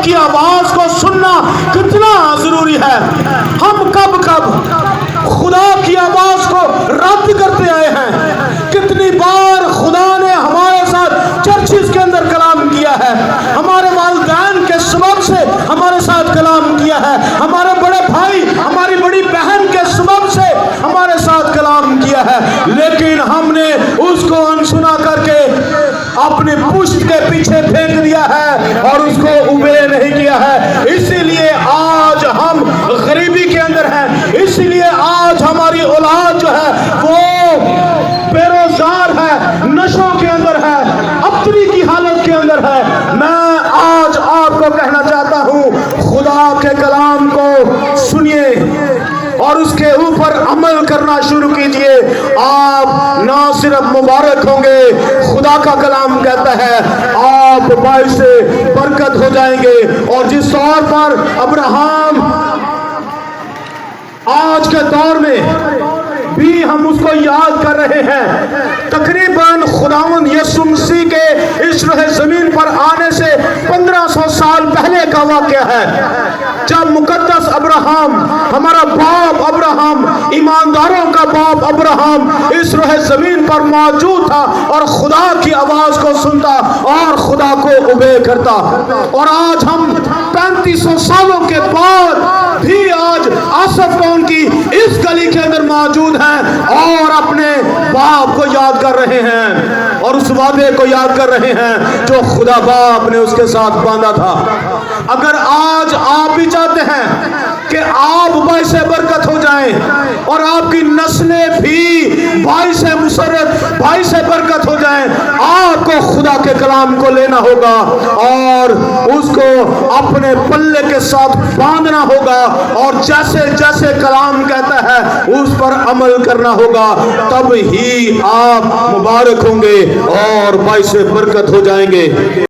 کی آواز کو سننا کتنا ضروری ہے. ہم کب خدا کی آواز کو رد کرتے آئے ہیں. کتنی بار خدا نے ہمارے ساتھ چرچز کے اندر کلام کیا ہے, ہمارے والدین کے سبب سے ہمارے ساتھ کلام کیا ہے, ہمارے بڑے بھائی ہماری بڑی بہن کے سبب سے ہمارے ساتھ کلام کیا ہے, لیکن ہم نے اس کو انسنا کر کے اپنی پشت کے پیچھے پھینک دیا ہے اور اس کو اوبے نہیں کیا ہے. اسی لیے آج ہم غریبی کے اندر ہیں, اسی لیے آج ہماری اولاد جو ہے وہ بے روزگار ہے, نشوں کے اندر ہے, ابتری کی حالت کے اندر ہے. میں آج آپ کو کہنا چاہتا ہوں, خدا کے کلام کو سنیے اور اس کے اوپر عمل کرنا شروع کیجئے. آپ نہ صرف مبارک ہوں گے, خدا کا کلام کہتا ہے آپ باعث برکت ہو جائیں گے. اور جس طور پر ابراہیم آج کے دور میں بھی ہم اس کو یاد کر رہے ہیں, تقریباً خداوند یسوع مسیح کے اس روح زمین پر آنے سے 1500 سال پہلے کا واقعہ ہے, جب مقدس ابراہیم, ہمارا باپ ابراہیم, ایمانداروں کا باپ ابراہیم اس روح زمین پر موجود تھا اور خدا کی آواز کو سنتا اور خدا کو اوبے کرتا. اور آج ہم 3500 سالوں کے بعد بھی آج آصف کون کی اس گلی کے اندر موجود ہیں اور اپنے باپ کو یاد کر رہے ہیں اور اس وعدے کو یاد کر رہے ہیں جو خدا باپ نے اس کے ساتھ باندھا تھا. اگر آج آپ بھی چاہتے ہیں کہ آپ باعث برکت ہو جائیں اور آپ کی نسلیں بھی باعث مسرت, باعث برکت ہو جائیں, آپ کو خدا کے کلام کو لینا ہوگا اور اس کو اپنے پلے کے ساتھ باندھنا ہوگا اور جیسے جیسے کلام کہتا ہے اس پر عمل کرنا ہوگا. تب ہی آپ مبارک ہوں گے اور باعث برکت ہو جائیں گے.